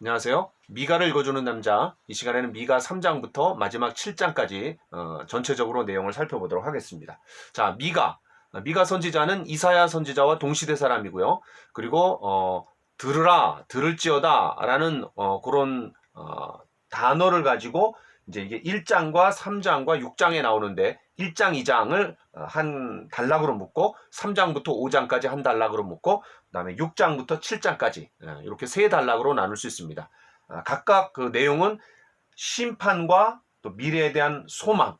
안녕하세요. 미가를 읽어주는 남자. 이 시간에는 미가 3장부터 마지막 7장까지 전체적으로 내용을 살펴보도록 하겠습니다. 자, 미가 선지자는 이사야 선지자와 동시대 사람이고요. 그리고 들을지어다 라는 그런 단어를 가지고 이제 이게 1장과 3장과 6장에 나오는데 1장, 2장을 한 단락으로 묶고 3장부터 5장까지 한 단락으로 묶고 그다음에 6장부터 7장까지 이렇게 세 단락으로 나눌 수 있습니다. 각각 그 내용은 심판과 또 미래에 대한 소망,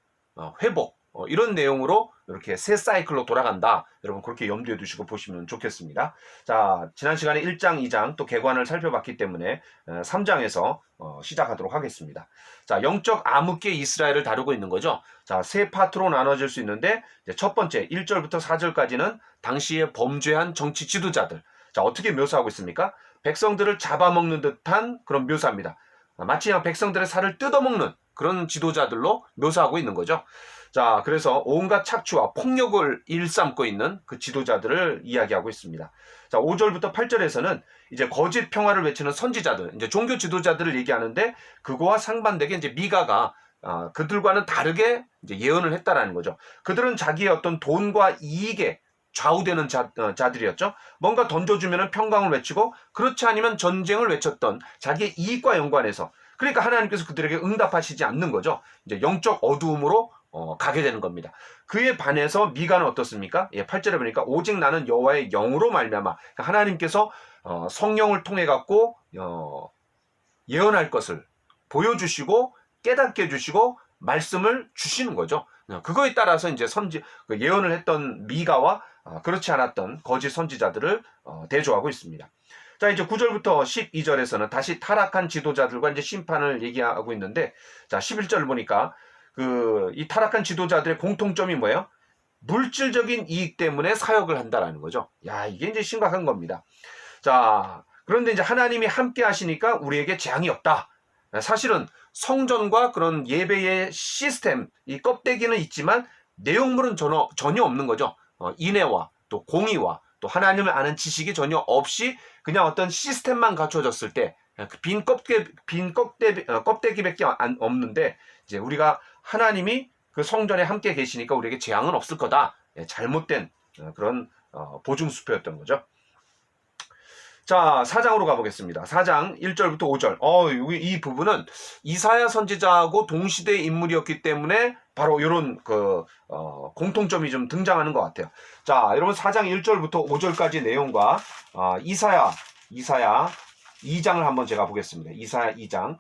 회복 이런 내용으로 이렇게 세 사이클로 돌아간다. 여러분 그렇게 염두에 두시고 보시면 좋겠습니다. 자, 지난 시간에 1장, 2장 또 개관을 살펴봤기 때문에 3장에서 시작하도록 하겠습니다. 자, 영적 암흑계 이스라엘을 다루고 있는 거죠. 자, 세 파트로 나눠질 수 있는데 첫 번째 1절부터 4절까지는 당시에 범죄한 정치 지도자들. 자, 어떻게 묘사하고 있습니까? 백성들을 잡아먹는 듯한 그런 묘사입니다. 마치 그냥 백성들의 살을 뜯어먹는 그런 지도자들로 묘사하고 있는 거죠. 자, 그래서 온갖 착취와 폭력을 일삼고 있는 그 지도자들을 이야기하고 있습니다. 자, 5절부터 8절에서는 이제 거짓 평화를 외치는 선지자들, 이제 종교 지도자들을 얘기하는데 그거와 상반되게 이제 미가가 그들과는 다르게 이제 예언을 했다라는 거죠. 그들은 자기의 어떤 돈과 이익에 좌우되는 자들이었죠. 뭔가 던져주면 평강을 외치고 그렇지 않으면 전쟁을 외쳤던 자기의 이익과 연관해서 그러니까 하나님께서 그들에게 응답하시지 않는 거죠. 이제 영적 어두움으로 가게 되는 겁니다. 그에 반해서 미가는 어떻습니까? 8절에 보니까 오직 나는 여호와의 영으로 말미암아 하나님께서 성령을 통해 갖고 예언할 것을 보여주시고 깨닫게 해주시고 말씀을 주시는 거죠. 그거에 따라서 이제 예언을 했던 미가와 그렇지 않았던 거짓 선지자들을 대조하고 있습니다. 자, 이제 9절부터 12절에서는 다시 타락한 지도자들과 이제 심판을 얘기하고 있는데, 자, 11절 보니까 이 타락한 지도자들의 공통점이 뭐예요? 물질적인 이익 때문에 사역을 한다라는 거죠. 야, 이게 이제 심각한 겁니다. 자, 그런데 이제 하나님이 함께 하시니까 우리에게 재앙이 없다. 사실은 성전과 그런 예배의 시스템, 이 껍데기는 있지만 내용물은 전혀 없는 거죠. 인애와 또 공의와 또 하나님을 아는 지식이 전혀 없이 그냥 어떤 시스템만 갖춰졌을 때 빈 껍데기밖에 없는데 이제 우리가 하나님이 그 성전에 함께 계시니까 우리에게 재앙은 없을 거다. 잘못된 그런 보증수표였던 거죠. 자, 4장으로 가보겠습니다. 4장 1절부터 5절. 이 부분은 이사야 선지자하고 동시대 인물이었기 때문에 바로 이런 공통점이 좀 등장하는 것 같아요. 자, 여러분 4장 1절부터 5절까지 내용과 이사야 2장을 한번 제가 보겠습니다. 이사야 2장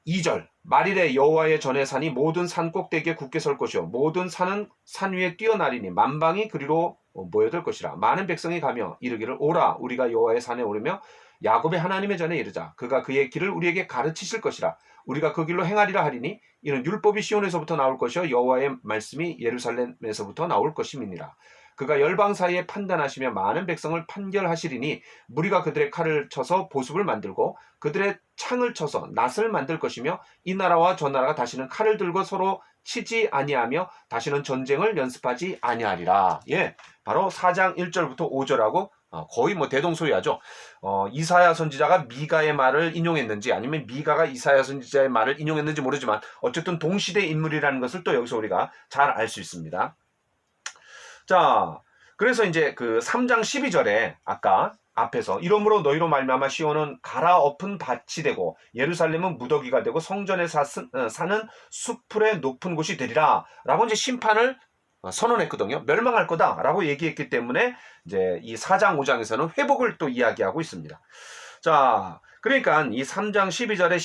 2절 말일에 여호와의 전에 산이 모든 산 꼭대기에 굳게 설 것이요 모든 산은 산 위에 뛰어나리니 만방이 그리로 모여들 것이라. 많은 백성이 가며 이르기를 오라 우리가 여호와의 산에 오르며 야곱의 하나님의 전에 이르자. 그가 그의 길을 우리에게 가르치실 것이라. 우리가 그 길로 행하리라 하리니 이는 율법이 시온에서부터 나올 것이요 여호와의 말씀이 예루살렘에서부터 나올 것임이니라. 그가 열방 사이에 판단하시며 많은 백성을 판결하시리니 무리가 그들의 칼을 쳐서 보습을 만들고 그들의 창을 쳐서 낫을 만들 것이며 이 나라와 저 나라가 다시는 칼을 들고 서로 치지 아니하며 다시는 전쟁을 연습하지 아니하리라. 예, 바로 4장 1절부터 5절하고 거의 대동소이하죠. 이사야 선지자가 미가의 말을 인용했는지 아니면 미가가 이사야 선지자의 말을 인용했는지 모르지만 어쨌든 동시대 인물이라는 것을 또 여기서 우리가 잘 알 수 있습니다. 자, 그래서 이제 그 3장 12절에 아까 앞에서 이러므로 너희로 말미암아 시온은 갈아엎은 밭이 되고 예루살렘은 무더기가 되고 성전에 사는 수풀의 높은 곳이 되리라 라고 이제 심판을 선언했거든요. 멸망할 거다라고 얘기했기 때문에 이제 이 4장 5장에서는 회복을 또 이야기하고 있습니다. 자, 그러니까 이 3장 12절의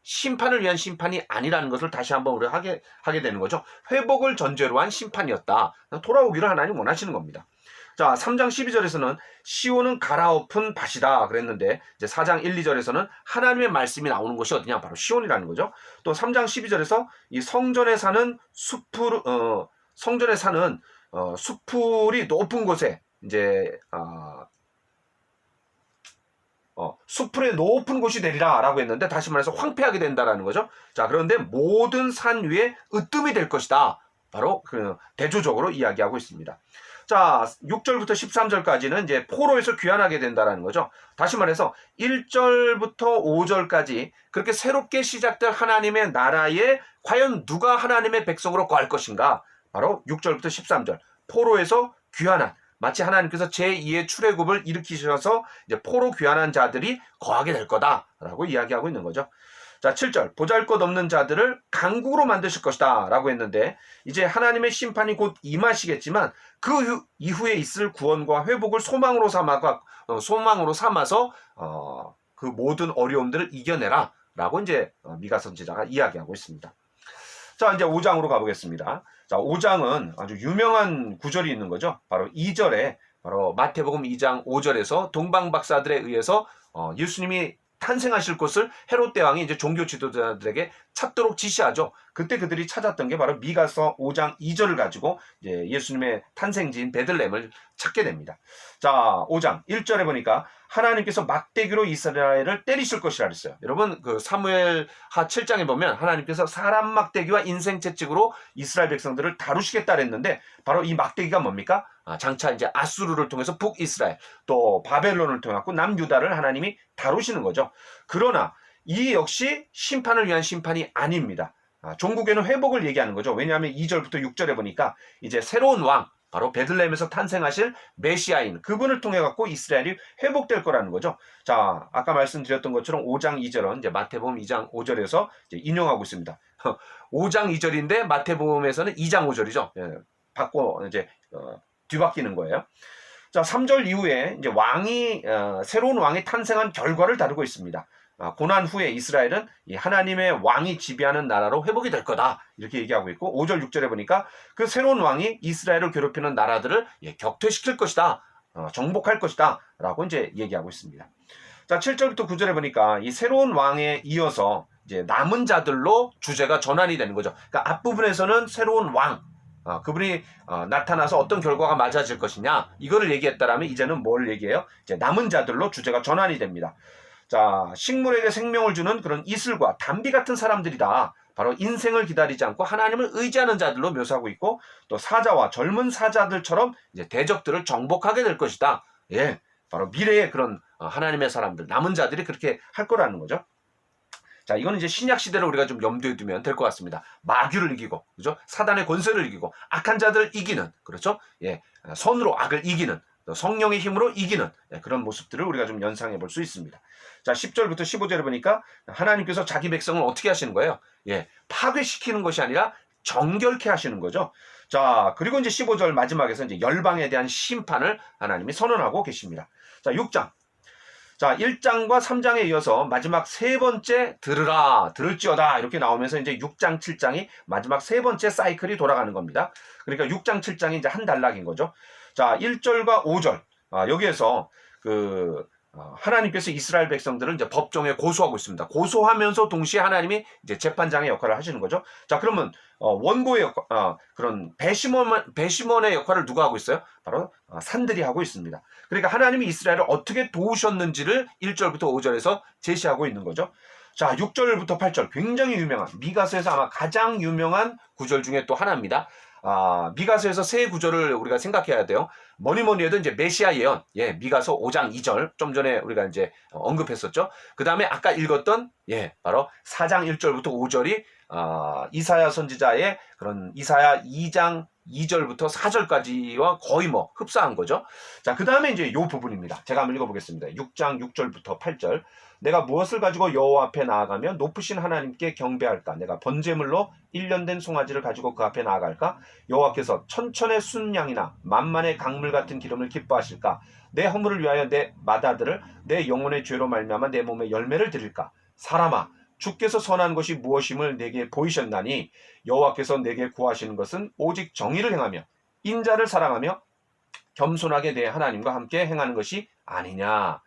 심판을 위한 심판이 아니라는 것을 다시 한번 우리가 하게 되는 거죠. 회복을 전제로 한 심판이었다. 돌아오기를 하나님 원하시는 겁니다. 자, 3장 12절에서는 시온은 갈아엎은 밭이다 그랬는데 이제 4장 1, 2절에서는 하나님의 말씀이 나오는 곳이 어디냐? 바로 시온이라는 거죠. 또 3장 12절에서 이 성전에 사는 수풀이 높은 곳에 이제 수풀의 높은 곳이 되리라 라고 했는데 다시 말해서 황폐하게 된다라는 거죠. 자, 그런데 모든 산 위에 으뜸이 될 것이다. 바로 대조적으로 이야기하고 있습니다. 자, 6절부터 13절까지는 이제 포로에서 귀환하게 된다라는 거죠. 다시 말해서 1절부터 5절까지 그렇게 새롭게 시작될 하나님의 나라에 과연 누가 하나님의 백성으로 거할 것인가? 바로 6절부터 13절 포로에서 귀환한, 마치 하나님께서 제2의 출애굽을 일으키셔서 이제 포로 귀환한 자들이 거하게 될 거다라고 이야기하고 있는 거죠. 자, 7절 보잘것없는 자들을 강국으로 만드실 것이다 라고 했는데, 이제 하나님의 심판이 곧 임하시겠지만 그 이후에 있을 구원과 회복을 소망으로 삼아서 그 모든 어려움들을 이겨내라 라고 이제 미가 선지자가 이야기하고 있습니다. 자, 이제 5장으로 가보겠습니다. 자, 5장은 아주 유명한 구절이 있는 거죠. 바로 2절에 바로 마태복음 2장 5절에서 동방 박사들에 의해서 예수님이 탄생하실 곳을 헤롯 대왕이 이제 종교 지도자들에게 찾도록 지시하죠. 그때 그들이 찾았던 게 바로 미가서 5장 2절을 가지고 이제 예수님의 탄생지인 베들레헴을 찾게 됩니다. 자, 5장 1절에 보니까 하나님께서 막대기로 이스라엘을 때리실 것이라 그랬어요. 여러분, 그 사무엘하 7장에 보면 하나님께서 사람 막대기와 인생 채찍으로 이스라엘 백성들을 다루시겠다 그랬는데, 바로 이 막대기가 뭡니까? 장차 이제 아수르를 통해서 북이스라엘, 또 바벨론을 통해서 남유다를 하나님이 다루시는 거죠. 그러나 이 역시 심판을 위한 심판이 아닙니다. 종국에는 회복을 얘기하는 거죠. 왜냐하면 2절부터 6절에 보니까 이제 새로운 왕, 바로 베들레헴에서 탄생하실 메시아인 그분을 통해 갖고 이스라엘이 회복될 거라는 거죠. 자, 아까 말씀드렸던 것처럼 5장 2절은 이제 마태복음 2장 5절에서 이제 인용하고 있습니다. 5장 2절인데 마태복음에서는 2장 5절이죠. 예, 바꿔 이제 뒤바뀌는 거예요. 자, 3절 이후에 이제 새로운 왕이 탄생한 결과를 다루고 있습니다. 고난 후에 이스라엘은 이 하나님의 왕이 지배하는 나라로 회복이 될 거다 이렇게 얘기하고 있고, 5절 6절에 보니까 그 새로운 왕이 이스라엘을 괴롭히는 나라들을 격퇴시킬 것이다, 정복할 것이다 라고 이제 얘기하고 있습니다. 자, 7절부터 9절에 보니까 이 새로운 왕에 이어서 이제 남은 자들로 주제가 전환이 되는 거죠. 그러니까 앞부분에서는 새로운 왕, 그분이 나타나서 어떤 결과가 맞아질 것이냐 이거를 얘기했다라면, 이제는 뭘 얘기해요? 이제 남은 자들로 주제가 전환이 됩니다. 자, 식물에게 생명을 주는 그런 이슬과 담비 같은 사람들이다. 바로 인생을 기다리지 않고 하나님을 의지하는 자들로 묘사하고 있고, 또 사자와 젊은 사자들처럼 이제 대적들을 정복하게 될 것이다. 예, 바로 미래의 그런 하나님의 사람들, 남은 자들이 그렇게 할 거라는 거죠. 자, 이거는 이제 신약 시대를 우리가 좀 염두에 두면 될 것 같습니다. 마귀를 이기고, 그죠? 사단의 권세를 이기고, 악한 자들을 이기는, 그렇죠? 예, 선으로 악을 이기는, 성령의 힘으로 이기는 그런 모습들을 우리가 좀 연상해 볼 수 있습니다. 자, 10절부터 15절에 보니까 하나님께서 자기 백성을 어떻게 하시는 거예요? 예, 파괴시키는 것이 아니라 정결케 하시는 거죠. 자, 그리고 이제 15절 마지막에서 이제 열방에 대한 심판을 하나님이 선언하고 계십니다. 자, 6장. 자, 1장과 3장에 이어서 마지막 세 번째 들으라, 들을지어다 이렇게 나오면서 이제 6장, 7장이 마지막 세 번째 사이클이 돌아가는 겁니다. 그러니까 6장, 7장이 이제 한 단락인 거죠. 자, 1절과 5절. 여기에서 하나님께서 이스라엘 백성들을 이제 법정에 고소하고 있습니다. 고소하면서 동시에 하나님이 이제 재판장의 역할을 하시는 거죠. 자, 그러면 원고의 그런 배심원의 역할을 누가 하고 있어요? 바로 산들이 하고 있습니다. 그러니까 하나님이 이스라엘을 어떻게 도우셨는지를 1절부터 5절에서 제시하고 있는 거죠. 자, 6절부터 8절 굉장히 유명한, 미가서에서 아마 가장 유명한 구절 중에 또 하나입니다. 미가서에서 세 구절을 우리가 생각해야 돼요. 뭐니 해도 이제 메시아 예언, 예, 미가서 5장 2절, 좀 전에 우리가 이제 언급했었죠. 그 다음에 아까 읽었던, 예, 바로 4장 1절부터 5절이, 이사야 선지자의 그런 이사야 2장 2절부터 4절까지와 거의 뭐 흡사한 거죠. 자, 그 다음에 이제 요 부분입니다. 제가 한번 읽어보겠습니다. 6장 6절부터 8절. 내가 무엇을 가지고 여호와 앞에 나아가며 높으신 하나님께 경배할까? 내가 번제물로 1년 된 송아지를 가지고 그 앞에 나아갈까? 여호와께서 천천의 순양이나 만만의 강물 같은 기름을 기뻐하실까? 내 허물을 위하여 내 맏아들을 내 영혼의 죄로 말미암아 내 몸에 열매를 드릴까? 사람아, 주께서 선한 것이 무엇임을 내게 보이셨나니 여호와께서 내게 구하시는 것은 오직 정의를 행하며 인자를 사랑하며 겸손하게 내 하나님과 함께 행하는 것이 아니냐.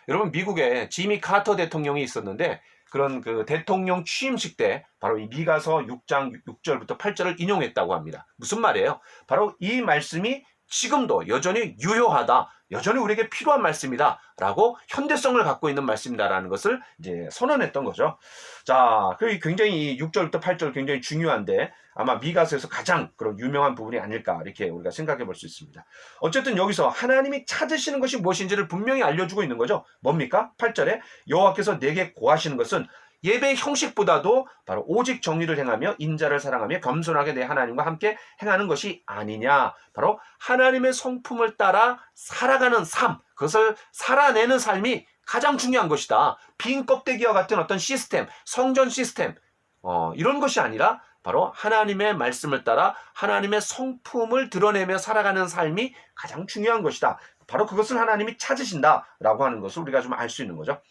여러분, 미국에 지미 카터 대통령이 있었는데, 그런 그 대통령 취임식 때 바로 이 미가서 6장 6절부터 8절을 인용했다고 합니다. 무슨 말이에요? 바로 이 말씀이 지금도 여전히 유효하다, 여전히 우리에게 필요한 말씀이다라고 현대성을 갖고 있는 말씀이다라는 것을 이제 선언했던 거죠. 자, 그 굉장히 6절부터 8절 굉장히 중요한데 아마 미가서에서 가장 그런 유명한 부분이 아닐까 이렇게 우리가 생각해 볼 수 있습니다. 어쨌든 여기서 하나님이 찾으시는 것이 무엇인지를 분명히 알려주고 있는 거죠. 뭡니까? 8절에 여호와께서 내게 고하시는 것은 예배 형식보다도 바로 오직 정의를 행하며 인자를 사랑하며 겸손하게 내 하나님과 함께 행하는 것이 아니냐. 바로 하나님의 성품을 따라 살아가는 삶, 그것을 살아내는 삶이 가장 중요한 것이다. 빈 껍데기와 같은 어떤 시스템, 성전 시스템, 이런 것이 아니라 바로 하나님의 말씀을 따라 하나님의 성품을 드러내며 살아가는 삶이 가장 중요한 것이다. 바로 그것을 하나님이 찾으신다라고 하는 것을 우리가 좀 알 수 있는 거죠.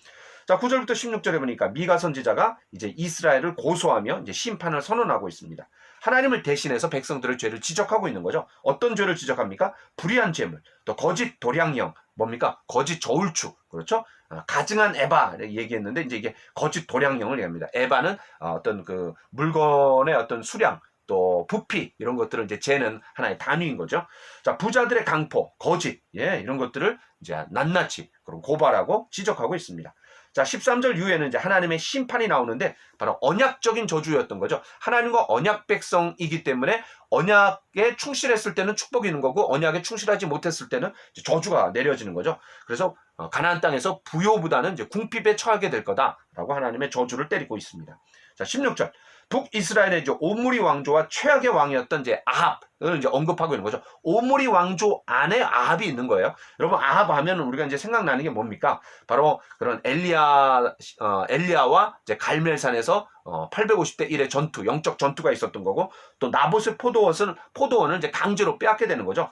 자, 9절부터 16절에 보니까 미가 선지자가 이제 이스라엘을 고소하며 이제 심판을 선언하고 있습니다. 하나님을 대신해서 백성들의 죄를 지적하고 있는 거죠. 어떤 죄를 지적합니까? 불의한 죄물, 또 거짓 도량령, 뭡니까? 거짓 저울추, 그렇죠? 가증한 에바 얘기했는데 이제 이게 거짓 도량령을 얘기합니다. 에바는 어떤 그 물건의 어떤 수량, 또 부피 이런 것들을 이제 재는 하나의 단위인 거죠. 자, 부자들의 강포, 거짓, 이런 것들을 이제 낱낱이 그럼 고발하고 지적하고 있습니다. 자, 13절 이후에는 이제 하나님의 심판이 나오는데 바로 언약적인 저주였던 거죠. 하나님과 언약 백성이기 때문에 언약에 충실했을 때는 축복이 있는 거고 언약에 충실하지 못했을 때는 이제 저주가 내려지는 거죠. 그래서 가나안 땅에서 부요보다는 이제 궁핍에 처하게 될 거다라고 하나님의 저주를 때리고 있습니다. 자, 16절. 북이스라엘의 이제 오므리 왕조와 최악의 왕이었던 이제 아합을 이제 언급하고 있는 거죠. 오므리 왕조 안에 아합이 있는 거예요. 여러분, 아합 하면 우리가 이제 생각나는 게 뭡니까? 바로 그런 엘리야와 이제 갈멜산에서 850대 1의 전투, 영적 전투가 있었던 거고, 또 나봇의 포도원을 이제 강제로 빼앗게 되는 거죠.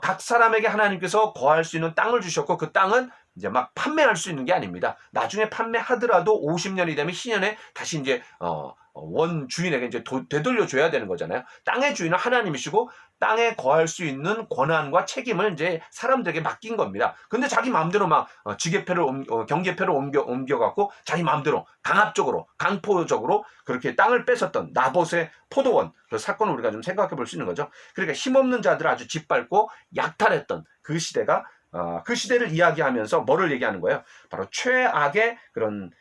각 사람에게 하나님께서 거할 수 있는 땅을 주셨고, 그 땅은 이제 막 판매할 수 있는 게 아닙니다. 나중에 판매하더라도 50년이 되면 희년에 다시 이제 원 주인에게 이제 되돌려줘야 되는 거잖아요. 땅의 주인은 하나님이시고 땅에 거할 수 있는 권한과 책임을 이제 사람들에게 맡긴 겁니다. 근데 자기 마음대로 막 경계패를 옮겨갖고 자기 마음대로 강압적으로 강포적으로 그렇게 땅을 뺏었던 나봇의 포도원 그 사건을 우리가 좀 생각해 볼 수 있는 거죠. 그러니까 힘없는 자들을 아주 짓밟고 약탈했던 그 시대가 그 시대를 이야기하면서 뭐를 얘기하는 거예요? 바로 최악의 그런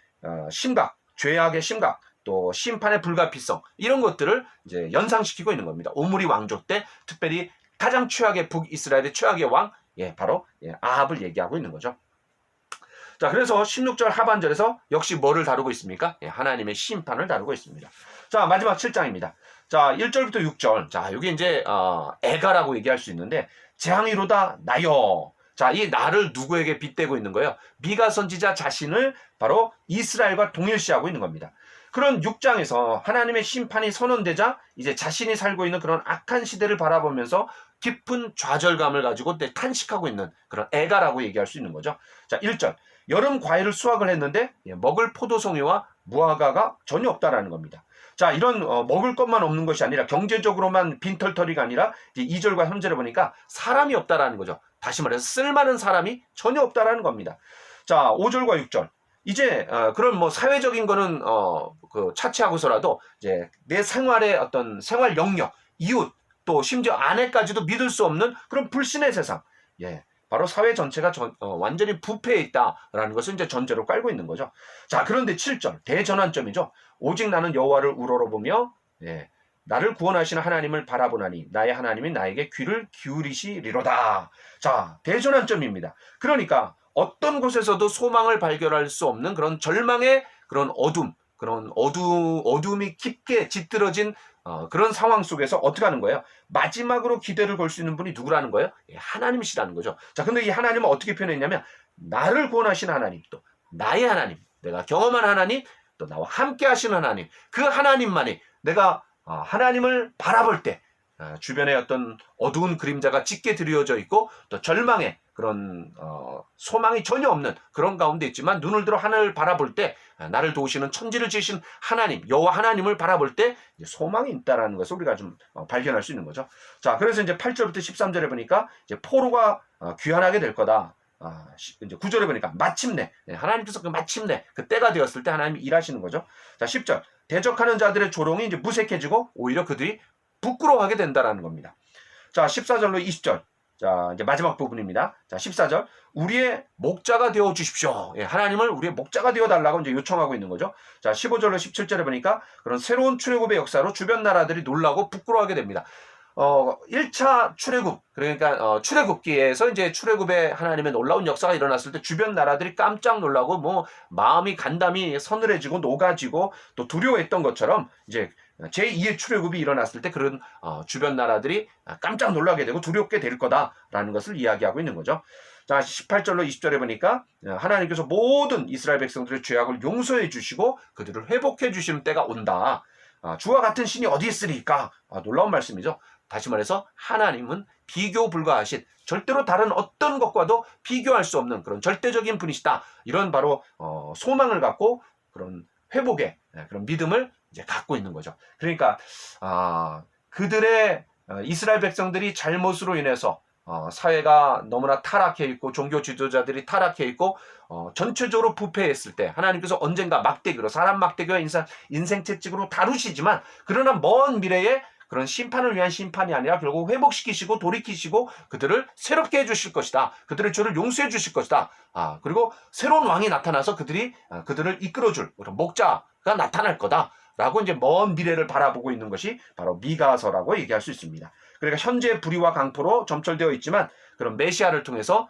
심각, 죄악의 심각, 또 심판의 불가피성 이런 것들을 이제 연상시키고 있는 겁니다. 오므리 왕조 때 특별히 가장 최악의 북이스라엘의 최악의 왕, 바로 아합을 얘기하고 있는 거죠. 자, 그래서 16절 하반절에서 역시 뭐를 다루고 있습니까? 하나님의 심판을 다루고 있습니다. 자, 마지막 7장입니다. 자, 1절부터 6절. 자, 여기 이제 애가라고 얘기할 수 있는데 재앙이로다 나여. 자, 이 나를 누구에게 빗대고 있는 거예요? 미가 선지자 자신을 바로 이스라엘과 동일시하고 있는 겁니다. 그런 6장에서 하나님의 심판이 선언되자 이제 자신이 살고 있는 그런 악한 시대를 바라보면서 깊은 좌절감을 가지고 탄식하고 있는 그런 애가라고 얘기할 수 있는 거죠. 자, 1절. 여름 과일을 수확을 했는데 먹을 포도송이와 무화과가 전혀 없다라는 겁니다. 자, 이런 먹을 것만 없는 것이 아니라 경제적으로만 빈털터리가 아니라 이제 2절과 3절에 보니까 사람이 없다라는 거죠. 다시 말해서 쓸만한 사람이 전혀 없다라는 겁니다. 자, 5절과 6절. 이제 그런 뭐 사회적인 거는 차치하고서라도 이제 내 생활의 어떤 생활 영역, 이웃, 또 심지어 아내까지도 믿을 수 없는 그런 불신의 세상. 바로 사회 전체가 완전히 부패해 있다라는 것을 이제 전제로 깔고 있는 거죠. 자, 그런데 7절 대전환점이죠. 오직 나는 여호와를 우러러보며 나를 구원하시는 하나님을 바라보나니 나의 하나님이 나에게 귀를 기울이시리로다. 자, 대전환점입니다. 그러니까 어떤 곳에서도 소망을 발견할 수 없는 그런 절망의 그런 어둠이 깊게 짙들어진 그런 상황 속에서 어떻게 하는 거예요? 마지막으로 기대를 걸 수 있는 분이 누구라는 거예요? 하나님이시라는 거죠. 자, 근데 이 하나님은 어떻게 표현했냐면 나를 구원하시는 하나님, 또 나의 하나님, 내가 경험한 하나님, 또 나와 함께 하시는 하나님, 그 하나님만이 내가 하나님을 바라볼 때 주변에 어떤 어두운 그림자가 짙게 드리워져 있고 또 절망의 그런 소망이 전혀 없는 그런 가운데 있지만 눈을 들어 하늘을 바라볼 때 나를 도우시는 천지를 지으신 하나님 여호와 하나님을 바라볼 때 소망이 있다라는 것을 우리가 좀 발견할 수 있는 거죠. 자, 그래서 이제 8절부터 13절에 보니까 이제 포로가 귀환하게 될 거다. 이제 9절에 보니까 마침내 하나님께서 그 마침내 그 때가 되었을 때 하나님이 일하시는 거죠. 자, 10절 대적하는 자들의 조롱이 이제 무색해지고 오히려 그들이 부끄러워하게 된다라는 겁니다. 자, 14절로 20절 자, 이제 마지막 부분입니다. 자, 14절. 우리의 목자가 되어 주십시오. 예, 하나님을 우리의 목자가 되어 달라고 이제 요청하고 있는 거죠. 자, 15절로 17절에 보니까 그런 새로운 출애굽의 역사로 주변 나라들이 놀라고 부끄러워하게 됩니다. 1차 출애굽, 그러니까 출애굽기에서 이제 출애굽의 하나님의 놀라운 역사가 일어났을 때 주변 나라들이 깜짝 놀라고 뭐 마음이 간담이 서늘해지고 녹아지고 또 두려워했던 것처럼 이제 제2의 출애굽이 일어났을 때 그런 주변 나라들이 깜짝 놀라게 되고 두렵게 될 거다라는 것을 이야기하고 있는 거죠. 자, 18절로 20절에 보니까 하나님께서 모든 이스라엘 백성들의 죄악을 용서해 주시고 그들을 회복해 주시는 때가 온다. 주와 같은 신이 어디 있으리까? 놀라운 말씀이죠. 다시 말해서 하나님은 비교 불가하신, 절대로 다른 어떤 것과도 비교할 수 없는 그런 절대적인 분이시다. 이런 바로 소망을 갖고 그런 회복의 그런 믿음을 이제 갖고 있는 거죠. 그러니까 그들의 이스라엘 백성들이 잘못으로 인해서 사회가 너무나 타락해 있고 종교 지도자들이 타락해 있고 전체적으로 부패했을 때 하나님께서 언젠가 막대기로, 사람 막대기와 인생 채찍으로 다루시지만, 그러나 먼 미래에 그런 심판을 위한 심판이 아니라 결국 회복시키시고 돌이키시고 그들을 새롭게 해주실 것이다. 그들의 죄를 용서해 주실 것이다. 그리고 새로운 왕이 나타나서 그들을 이끌어줄 그런 목자가 나타날 거다. 라고 이제 먼 미래를 바라보고 있는 것이 바로 미가서라고 얘기할 수 있습니다. 그러니까 현재 불의와 강포로 점철되어 있지만 그런 메시아를 통해서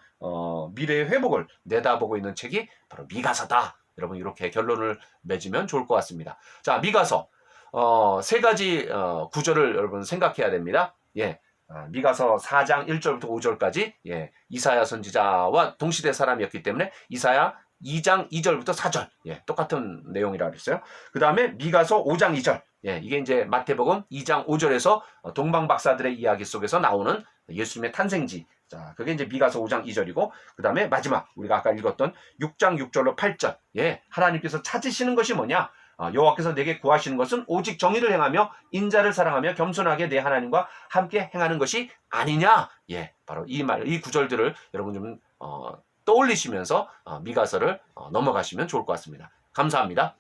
미래의 회복을 내다보고 있는 책이 바로 미가서다. 여러분, 이렇게 결론을 맺으면 좋을 것 같습니다. 자, 미가서 세 가지 구절을 여러분 생각해야 됩니다. 예, 미가서 4장 1절부터 5절까지 이사야 선지자와 동시대 사람이었기 때문에 이사야 2장 2절부터 4절, 똑같은 내용이라 그랬어요. 그 다음에 미가서 5장 2절, 이게 이제 마태복음 2장 5절에서 동방박사들의 이야기 속에서 나오는 예수님의 탄생지. 자, 그게 이제 미가서 5장 2절이고, 그 다음에 마지막 우리가 아까 읽었던 6장 6절로 8절. 하나님께서 찾으시는 것이 뭐냐? 여호와께서 내게 구하시는 것은 오직 정의를 행하며 인자를 사랑하며 겸손하게 내 하나님과 함께 행하는 것이 아니냐? 바로 이 구절들을 여러분 좀 떠올리시면서 미가서를 넘어가시면 좋을 것 같습니다. 감사합니다.